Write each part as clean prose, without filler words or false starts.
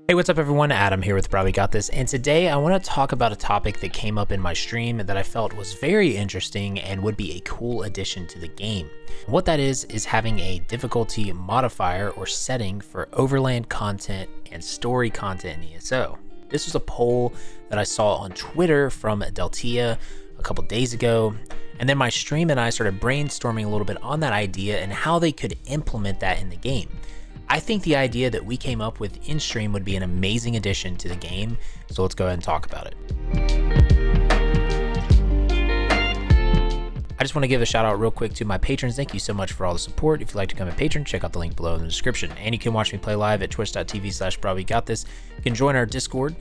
Hey, what's up everyone? Adam here with Probably Got This, and today I want to talk about a topic that came up in my stream that I felt was very interesting and would be a cool addition to the game. What that is having a difficulty modifier or setting for overland content and story content in ESO. This was a poll that I saw on Twitter from Deltia a couple days ago, and then my stream and I started brainstorming a little bit on that idea and how they could implement that in the game. I think the idea that we came up with in stream would be an amazing addition to the game, so let's go ahead and talk about it. I just want to give a shout out real quick to my patrons. Thank you so much for all the support. If you'd like to become a patron, check out the link below in the description. And you can watch me play live at twitch.tv/brahwegotthis. You can join our Discord,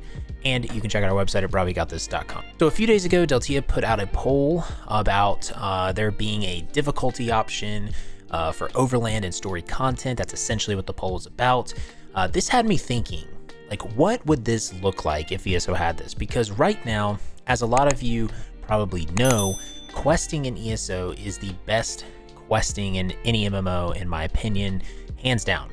and you can check out our website at brahwegotthis.com. So a few days ago, Deltia put out a poll about there being a difficulty option for overland and story content. That's essentially what the poll is about. This had me thinking, like, what would this look like if ESO had this? Because right now, as a lot of you probably know, questing in ESO is the best questing in any MMO, in my opinion, hands down.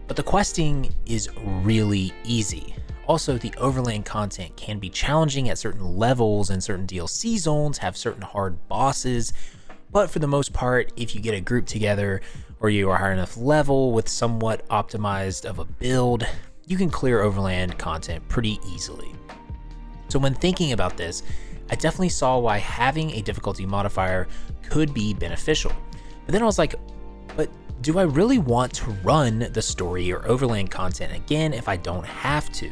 But the questing is really easy. Also, the overland content can be challenging at certain levels, and certain DLC zones have certain hard bosses. But for the most part, if you get a group together or you are high enough level with somewhat optimized of a build, you can clear overland content pretty easily. So when thinking about this, I definitely saw why having a difficulty modifier could be beneficial. But then I was like, but do I really want to run the story or overland content again if I don't have to?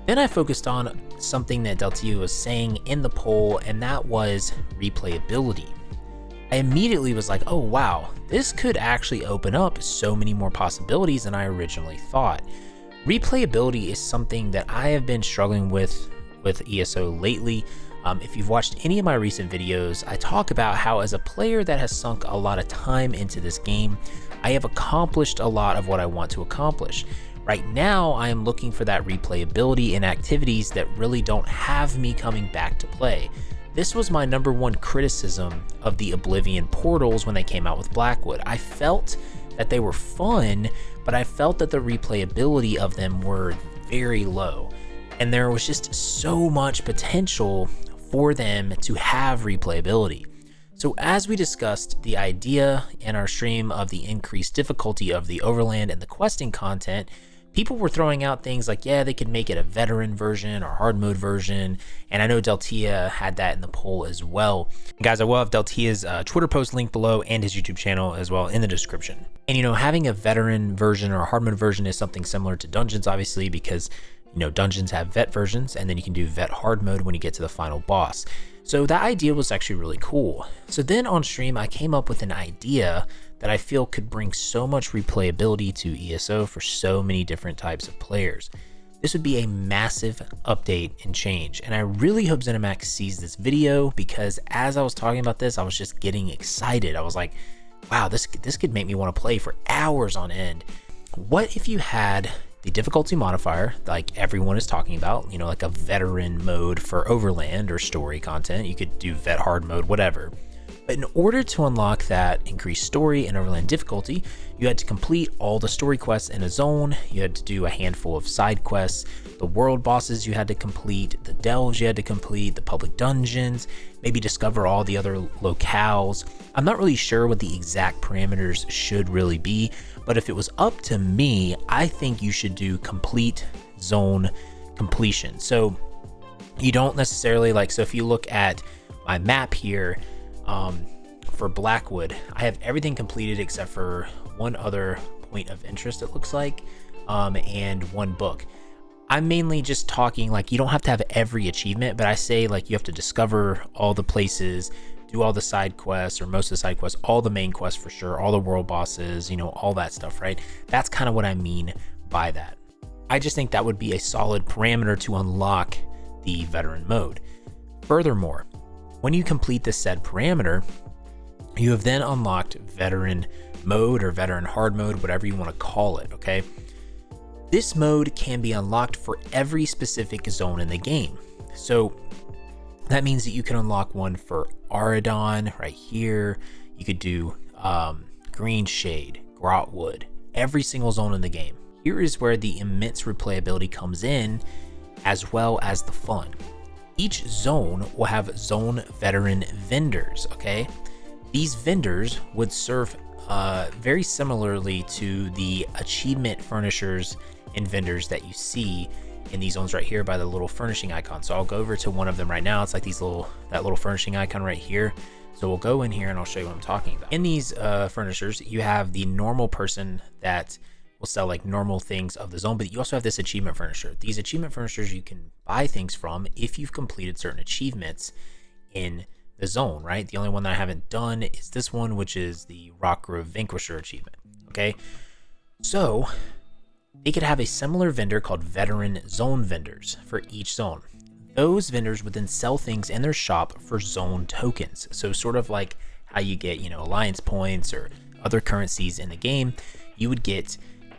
Then I focused on something that Deltia was saying in the poll, and that was replayability. I immediately was like, oh wow, this could actually open up so many more possibilities than I originally thought. Replayability is something that I have been struggling with ESO lately. If you've watched any of my recent videos, I talk about how as a player that has sunk a lot of time into this game, I have accomplished a lot of what I want to accomplish. Right now, I am looking for that replayability in activities that really don't have me coming back to play. This was my number one criticism of the Oblivion portals when they came out with Blackwood. I felt that they were fun, but I felt that the replayability of them were very low. And there was just so much potential for them to have replayability. So as we discussed the idea in our stream of the increased difficulty of the overland and the questing content, people were throwing out things like, yeah, they could make it a veteran version or hard mode version. And I know Deltia had that in the poll as well. And guys, I will have Deltia's Twitter post linked below and his YouTube channel as well in the description. And you know, having a veteran version or a hard mode version is something similar to dungeons, obviously, because you know, dungeons have vet versions, and then you can do vet hard mode when you get to the final boss. So that idea was actually really cool. So then on stream, I came up with an idea that I feel could bring so much replayability to ESO for so many different types of players. This would be a massive update and change, and I really hope ZeniMax sees this video, because as I was talking about this, I was just getting excited. I was like, wow, this could make me want to play for hours on end. What if you had the difficulty modifier like everyone is talking about, you know, like a veteran mode for overland or story content? You could do vet hard mode, whatever. But in order to unlock that increased story and overland difficulty, you had to complete all the story quests in a zone. You had to do a handful of side quests, the world bosses you had to complete, the delves you had to complete, the public dungeons, maybe discover all the other locales. I'm not really sure what the exact parameters should really be, but if it was up to me, I think you should do complete zone completion. So you don't necessarily so if you look at my map here, for Blackwood, I have everything completed except for one other point of interest, it looks like, and one book. I'm mainly just talking you don't have to have every achievement, but I say you have to discover all the places, do all the side quests or most of the side quests, all the main quests for sure, all the world bosses, you know, all that stuff, right? That's kind of what I mean by that. I just think that would be a solid parameter to unlock the veteran mode. Furthermore, when you complete this said parameter, you have then unlocked veteran mode or veteran hard mode, whatever you want to call it, okay? This mode can be unlocked for every specific zone in the game. So that means that you can unlock one for Aradon right here. You could do Green Shade, Grotwood, every single zone in the game. here is where the immense replayability comes in, as well as the fun. Each zone will have zone veteran vendors, okay? These vendors would serve very similarly to the achievement furnishers and vendors that you see in these zones right here by the little furnishing icon. So I'll go over to one of them right now. It's like that little furnishing icon right here. So we'll go in here and I'll show you what I'm talking about. In these furnishers, you have the normal person that will sell like normal things of the zone, but you also have this achievement furnisher. These achievement furnishers you can buy things from if you've completed certain achievements in the zone, right? The only one that I haven't done is this one, which is the Rock Grove Vanquisher achievement, okay? So they could have a similar vendor called veteran zone vendors for each zone. Those vendors would then sell things in their shop for zone tokens. So sort of like how you get, alliance points or other currencies in the game, you would get,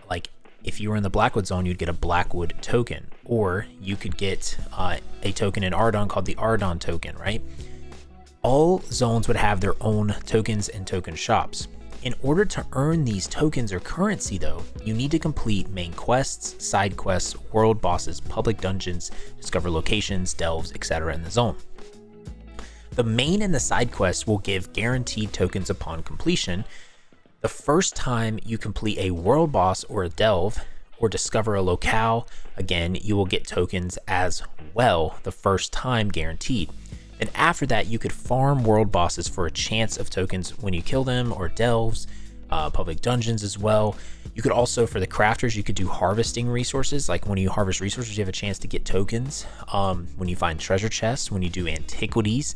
like, if you were in the Blackwood zone, you'd get a Blackwood token, or you could get a token in Ardon called the Ardon token, right? All zones would have their own tokens and token shops. In order to earn these tokens or currency though, you need to complete main quests, side quests, world bosses, public dungeons, discover locations, delves, etc. in the zone. The main and the side quests will give guaranteed tokens upon completion. The first time you complete a world boss or a delve or discover a locale, again, you will get tokens as well the first time guaranteed. And after that, you could farm world bosses for a chance of tokens when you kill them, or delves, public dungeons as well. You could also, for the crafters, you could do harvesting resources. Like when you harvest resources, you have a chance to get tokens. When you find treasure chests, when you do antiquities,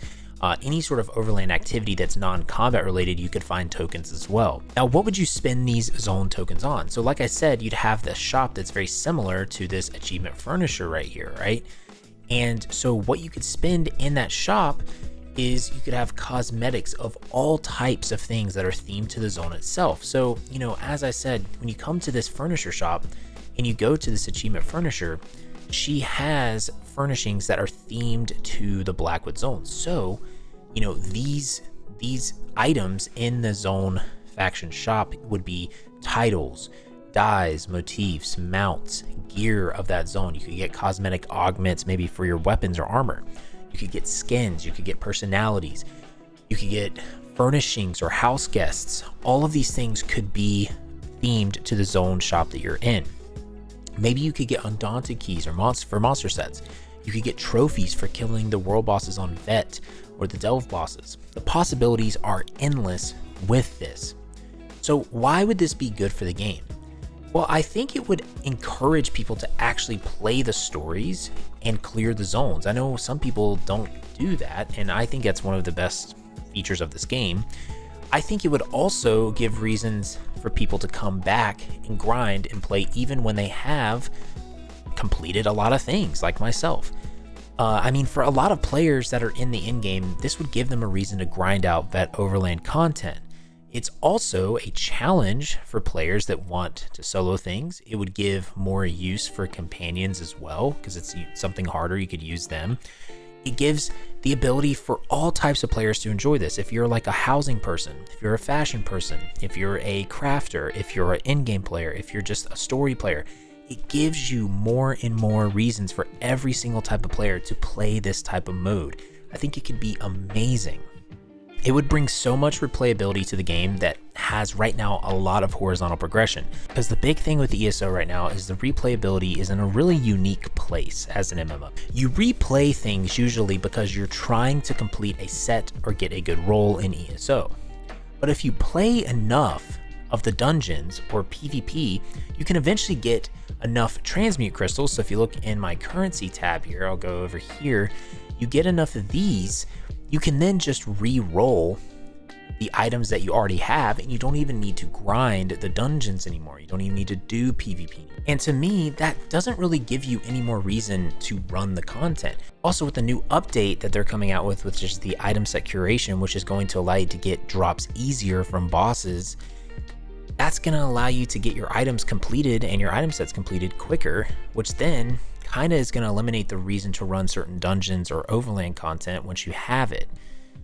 any sort of overland activity that's non-combat related, you could find tokens as well. Now, what would you spend these zone tokens on? So like I said, you'd have this shop that's very similar to this achievement furnisher right here, right? And so what you could spend in that shop is you could have cosmetics of all types of things that are themed to the zone itself. So, as I said, when you come to this furnisher shop and you go to this achievement furnisher, she has furnishings that are themed to the Blackwood zone. So, these items in the zone faction shop would be titles, dyes, motifs, mounts, gear of that zone. You could get cosmetic augments maybe for your weapons or armor. You could get skins, you could get personalities, you could get furnishings or house guests. All of these things could be themed to the zone shop that you're in. Maybe you could get undaunted keys or monster sets. You could get trophies for killing the world bosses on Vet or the Delve bosses. The possibilities are endless with this. So why would this be good for the game? Well, I think it would encourage people to actually play the stories and clear the zones. I know some people don't do that, and I think that's one of the best features of this game. I think it would also give reasons for people to come back and grind and play even when they have completed a lot of things, like myself. For a lot of players that are in the end game, this would give them a reason to grind out Vet Overland content. It's also a challenge for players that want to solo things. It would give more use for companions as well, because it's something harder, you could use them. It gives the ability for all types of players to enjoy this. If you're like a housing person, if you're a fashion person, if you're a crafter, if you're an in-game player, if you're just a story player, it gives you more and more reasons for every single type of player to play this type of mode. I think it could be amazing. It would bring so much replayability to the game that has right now a lot of horizontal progression. Because the big thing with the ESO right now is the replayability is in a really unique place as an MMO. You replay things usually because you're trying to complete a set or get a good role in ESO. But if you play enough of the dungeons or PvP, you can eventually get enough transmute crystals. So if you look in my currency tab here, I'll go over here, you get enough of these, you can then just re-roll the items that you already have, and you don't even need to grind the dungeons anymore. You don't even need to do PvP. And to me, that doesn't really give you any more reason to run the content. Also, with the new update that they're coming out with, which is the item set curation, which is going to allow you to get drops easier from bosses, that's going to allow you to get your items completed and your item sets completed quicker, which then kind of is going to eliminate the reason to run certain dungeons or overland content once you have it.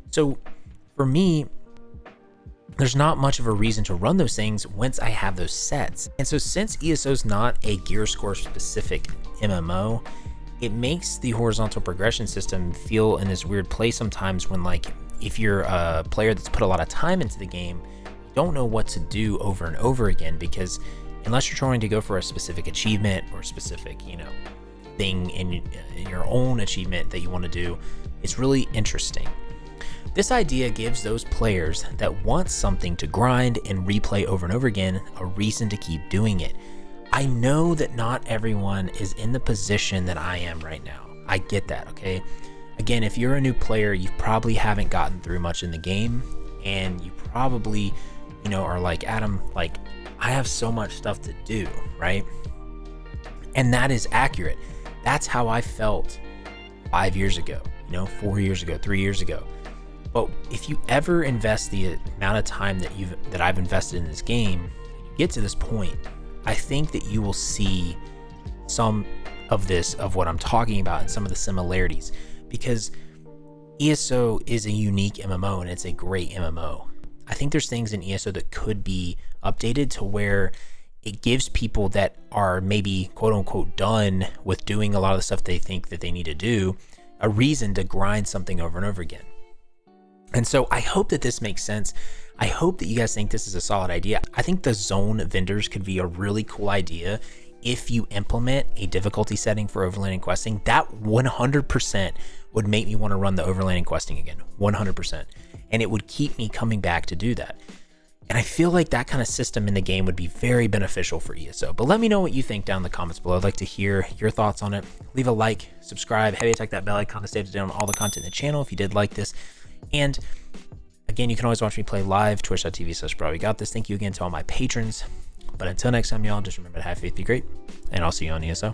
So for me, there's not much of a reason to run those things once I have those sets. And so since ESO is not a gear score specific MMO, it makes the horizontal progression system feel in this weird place sometimes when, like, if you're a player that's put a lot of time into the game, you don't know what to do over and over again, because unless you're trying to go for a specific achievement or specific, thing in your own achievement that you want to do, it's really interesting. This idea gives those players that want something to grind and replay over and over again a reason to keep doing it. I know that not everyone is in the position that I am right now. I get that, okay? Again, if you're a new player, you probably haven't gotten through much in the game, and you probably, are like, Adam, like, I have so much stuff to do, right? And that is accurate. That's how I felt 5 years ago, 4 years ago, 3 years ago. But if you ever invest the amount of time that I've invested in this game, and you get to this point, I think that you will see some of this, of what I'm talking about, and some of the similarities, because ESO is a unique MMO and it's a great MMO. I think there's things in ESO that could be updated to where it gives people that are maybe quote unquote done with doing a lot of the stuff they think that they need to do a reason to grind something over and over again. And so I hope that this makes sense. I hope that you guys think this is a solid idea. I think the zone vendors could be a really cool idea if you implement a difficulty setting for Overland and Questing. That 100% would make me want to run the Overland and Questing again, 100%. And it would keep me coming back to do that. And I feel like that kind of system in the game would be very beneficial for ESO. But let me know what you think down in the comments below. I'd like to hear your thoughts on it. Leave a like, subscribe, heavy attack that bell icon to stay up to date on all the content in the channel if you did like this. And again, you can always watch me play live, twitch.tv/brahwegotthis. Thank you again to all my patrons. But until next time, y'all, just remember to have faith, be great, and I'll see you on ESO.